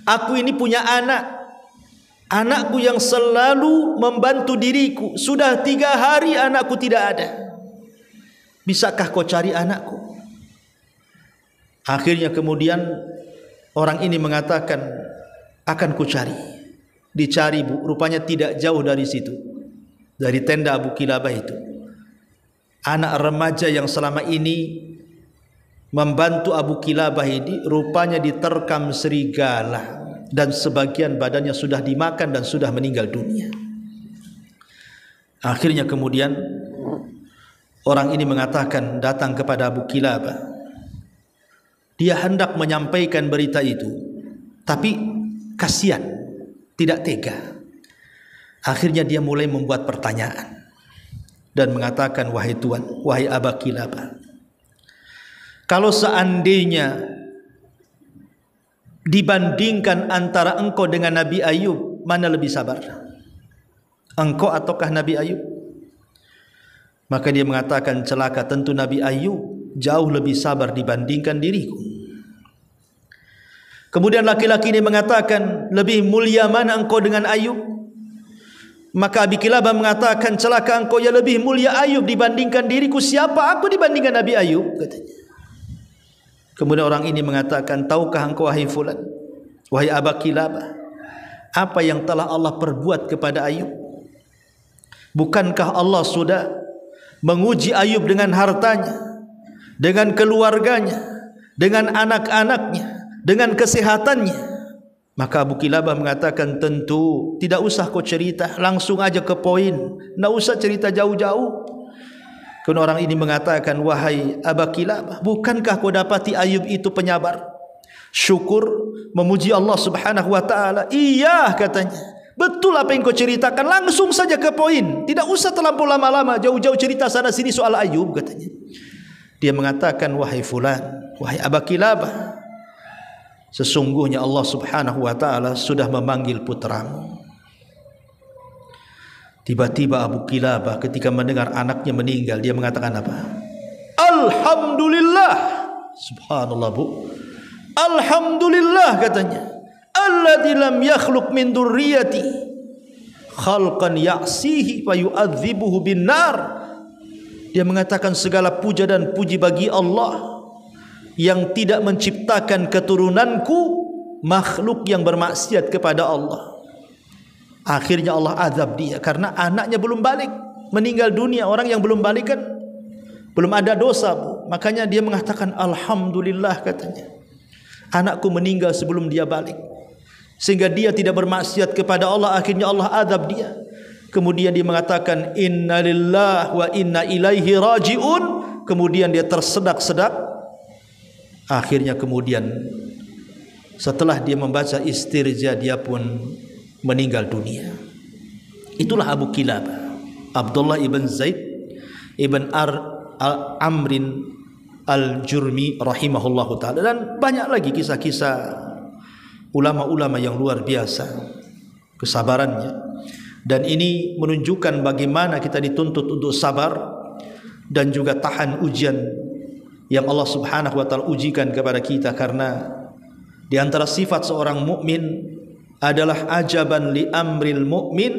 aku ini punya anak. Anakku yang selalu membantu diriku. Sudah 3 hari anakku tidak ada. Bisakah kau cari anakku? Akhirnya kemudian orang ini mengatakan, akan ku cari. Dicari, bu, rupanya tidak jauh dari situ, dari tenda Abu Kilabah itu, anak remaja yang selama ini membantu Abu Kilabah ini rupanya diterkam serigala dan sebagian badannya sudah dimakan dan sudah meninggal dunia. Akhirnya kemudian orang ini mengatakan, datang kepada Abu Kilabah. Dia hendak menyampaikan berita itu, tapi kasihan, tidak tega. Akhirnya dia mulai membuat pertanyaan dan mengatakan, wahai tuan, wahai Abu Kilabah, kalau seandainya dibandingkan antara engkau dengan Nabi Ayub, mana lebih sabar? Engkau ataukah Nabi Ayub? Maka dia mengatakan, celaka, tentu Nabi Ayub jauh lebih sabar dibandingkan diriku. Kemudian laki-laki ini mengatakan, lebih mulia mana engkau dengan Ayub? Maka Abi Kilabah mengatakan, celaka engkau, ya lebih mulia Ayub dibandingkan diriku. Siapa aku dibandingkan Nabi Ayub? Katanya. Kemudian orang ini mengatakan, tahukah engkau, wahai fulan, wahai Abu Kilabah, apa yang telah Allah perbuat kepada Ayub? Bukankah Allah sudah menguji Ayub dengan hartanya, dengan keluarganya, dengan anak-anaknya, dengan kesehatannya? Maka Abu Kilabah mengatakan, tentu tidak usah kau cerita, langsung aja ke poin, tidak usah cerita jauh-jauh. Kemudian orang ini mengatakan, wahai Abu Kilabah, bukankah kau dapati Ayub itu penyabar, syukur, memuji Allah Subhanahu wa taala? Iya, katanya, betul apa yang kau ceritakan, langsung saja ke poin, tidak usah terlampau lama-lama, jauh-jauh cerita sana sini soal Ayub, katanya. Dia mengatakan, wahai fulan, wahai Abu Kilabah, sesungguhnya Allah Subhanahu wa taala sudah memanggil putramu. Tiba-tiba Abu Kilabah ketika mendengar anaknya meninggal, dia mengatakan apa? Alhamdulillah. Subhanallah, bu. Alhamdulillah, katanya. Alladzi lam yakhluq min dzurriyyati khalqan ya'sihi fa yu'adzibuhu bin nar. Dia mengatakan, segala puja dan puji bagi Allah yang tidak menciptakan keturunanku makhluk yang bermaksiat kepada Allah. Akhirnya Allah azab dia karena anaknya belum balik, meninggal dunia. Orang yang belum balik kan belum ada dosa, Bu. Makanya dia mengatakan alhamdulillah, katanya, anakku meninggal sebelum dia balik, sehingga dia tidak bermaksiat kepada Allah. Akhirnya Allah azab dia. Kemudian dia mengatakan innalillahi wa inna ilaihi rajiun. Kemudian dia tersedak-sedak. Akhirnya kemudian setelah dia membaca istirja, dia pun meninggal dunia. Itulah Abu Kilabah, Abdullah ibn Zaid ibn Amrin al-Jurmi rahimahullahu ta'ala. Dan banyak lagi kisah-kisah ulama-ulama yang luar biasa kesabarannya. Dan ini menunjukkan bagaimana kita dituntut untuk sabar dan juga tahan ujian yang Allah Subhanahu wa taala ujikan kepada kita. Karena di antara sifat seorang mukmin adalah ajaban li amril mu'min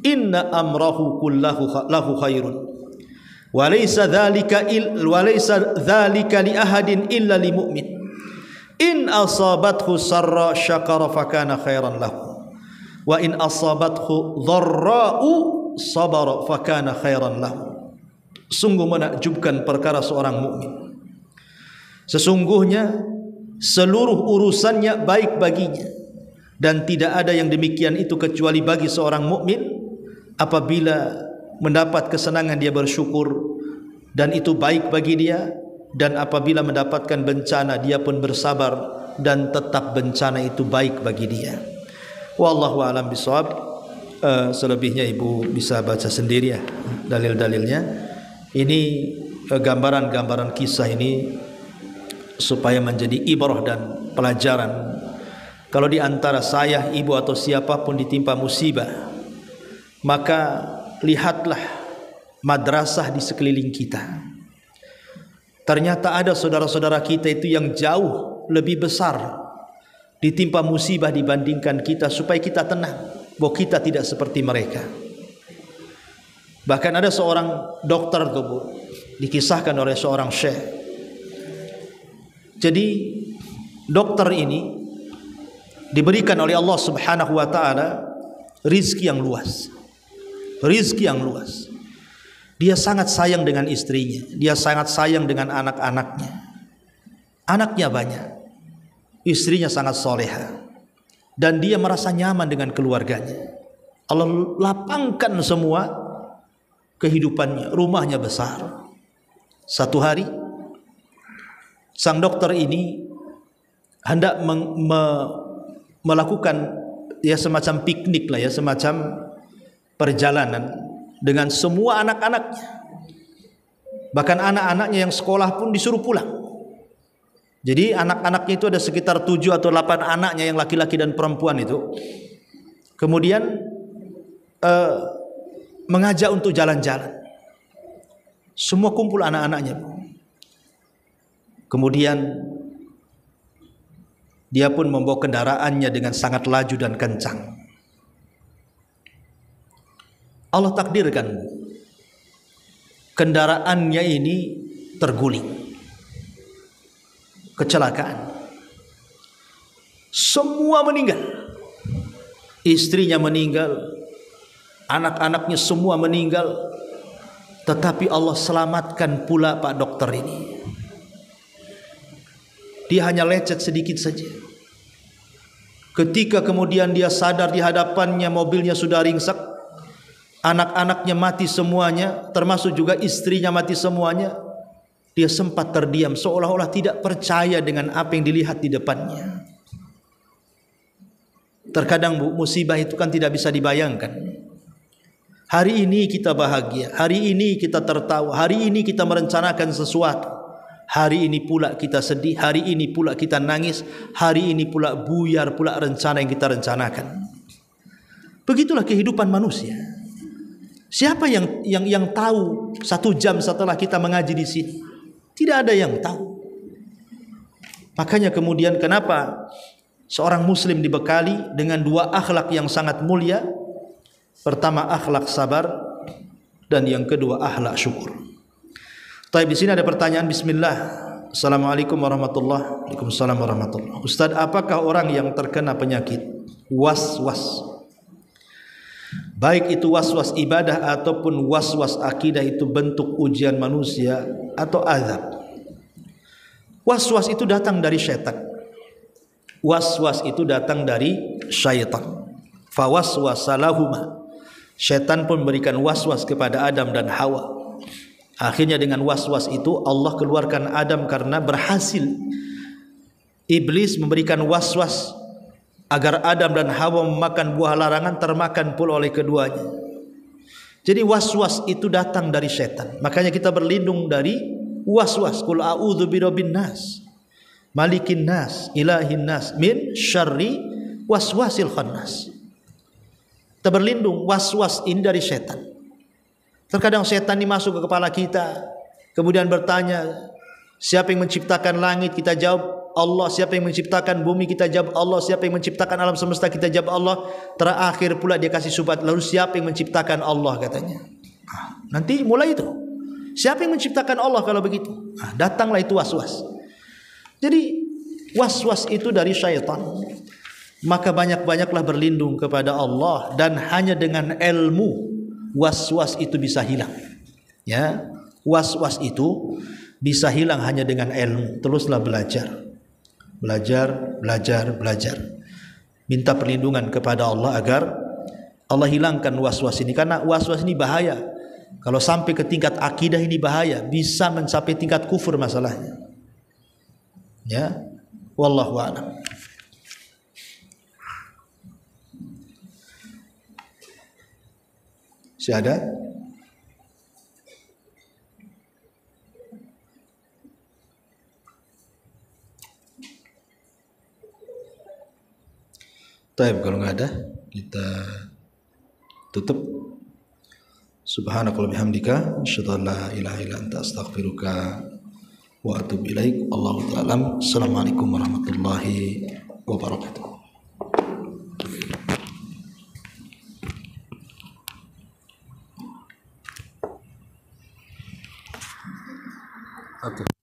inna amrahu kullahu lahu khairun wa laysa dzalika li ahadin illa li mu'min in asabathu sarra syakara fakana khairan lahu wa in asabathu dharra'u sabara fakana khairan lahu. Sungguh menakjubkan perkara seorang mukmin. Sesungguhnya seluruh urusannya baik baginya, dan tidak ada yang demikian itu kecuali bagi seorang mukmin. Apabila mendapat kesenangan dia bersyukur dan itu baik bagi dia, dan apabila mendapatkan bencana dia pun bersabar dan tetap bencana itu baik bagi dia. Wallahu a'lam bishawab. Selebihnya ibu bisa baca sendiri ya dalil-dalilnya. Ini gambaran-gambaran kisah ini supaya menjadi ibrah dan pelajaran. Kalau di antara saya, ibu atau siapapun ditimpa musibah, maka lihatlah madrasah di sekeliling kita. Ternyata ada saudara-saudara kita itu yang jauh lebih besar ditimpa musibah dibandingkan kita, supaya kita tenang bahwa kita tidak seperti mereka. Bahkan ada seorang dokter tuh, dikisahkan oleh seorang syekh. Jadi dokter ini diberikan oleh Allah Subhanahu wa taala rizki yang luas. Rizki yang luas. Dia sangat sayang dengan istrinya, dia sangat sayang dengan anak-anaknya. Anaknya banyak, istrinya sangat soleha, dan dia merasa nyaman dengan keluarganya. Allah lapangkan semua kehidupannya, rumahnya besar. Satu hari sang dokter ini hendak melakukan ya semacam piknik lah ya, semacam perjalanan dengan semua anak-anaknya. Bahkan anak-anaknya yang sekolah pun disuruh pulang. Jadi anak-anaknya itu ada sekitar 7 atau 8 anaknya yang laki-laki dan perempuan itu. Kemudian mengajak untuk jalan-jalan. Semua kumpul anak-anaknya. Kemudian dia pun membawa kendaraannya dengan sangat laju dan kencang. Allah takdirkan kendaraannya ini terguling, kecelakaan. Semua meninggal. Istrinya meninggal, anak-anaknya semua meninggal. Tetapi Allah selamatkan pula Pak dokter ini. Dia hanya lecet sedikit saja. Ketika kemudian dia sadar, di hadapannya mobilnya sudah ringsek, anak-anaknya mati semuanya, termasuk juga istrinya mati semuanya. Dia sempat terdiam, seolah-olah tidak percaya dengan apa yang dilihat di depannya. Terkadang musibah itu kan tidak bisa dibayangkan. Hari ini kita bahagia, hari ini kita tertawa, hari ini kita merencanakan sesuatu, hari ini pula kita sedih, hari ini pula kita nangis, hari ini pula buyar pula rencana yang kita rencanakan. Begitulah kehidupan manusia. Siapa yang tahu 1 jam setelah kita mengaji di sini? Tidak ada yang tahu. Makanya kemudian kenapa seorang muslim dibekali dengan 2 akhlak yang sangat mulia? Pertama akhlak sabar, dan yang kedua akhlak syukur. Tapi di sini ada pertanyaan, bismillah. Assalamualaikum warahmatullahi wabarakatuh. Waalaikumsalam warahmatullahi wabarakatuh. Ustaz, apakah orang yang terkena penyakit was-was, baik itu was-was ibadah ataupun was-was akidah, itu bentuk ujian manusia atau azab? Was-was itu datang dari syaitan. Was-was itu datang dari syaitan. Fawaswasalahuma. Syaitan pun memberikan was-was kepada Adam dan Hawa. Akhirnya dengan was-was itu Allah keluarkan Adam karena berhasil. Iblis memberikan was-was agar Adam dan Hawa memakan buah larangan, termakan pula oleh keduanya. Jadi was-was itu datang dari syaitan. Makanya kita berlindung dari was-was. Qul a'udzu birabbin nas, malikin nas, ilahin nas, min syarri waswasil khannas. Kita berlindung, was-was ini dari syaitan. Terkadang setan ini masuk ke kepala kita, kemudian bertanya, siapa yang menciptakan langit? Kita jawab Allah. Siapa yang menciptakan bumi? Kita jawab Allah. Siapa yang menciptakan alam semesta? Kita jawab Allah. Terakhir pula dia kasih subhat, lalu siapa yang menciptakan Allah, katanya. Nanti mulai itu, siapa yang menciptakan Allah kalau begitu? Datanglah itu was-was. Jadi was-was itu dari syaitan. Maka banyak-banyaklah berlindung kepada Allah, dan hanya dengan ilmu was-was itu bisa hilang. Ya, was-was itu bisa hilang hanya dengan ilmu. Teruslah belajar. Minta perlindungan kepada Allah agar Allah hilangkan was-was ini, karena was-was ini bahaya. Kalau sampai ke tingkat akidah ini bahaya, bisa mencapai tingkat kufur masalahnya. Ya, wallahu a'lam. Si ada? Taib, kalau nggak ada kita tutup. Subhanakallahumma bihamdika asyhadu an la ilaha illa anta astaghfiruka wa atubu ilaik. Allahu ta'ala. Assalamualaikum warahmatullahi wabarakatuh. Okay.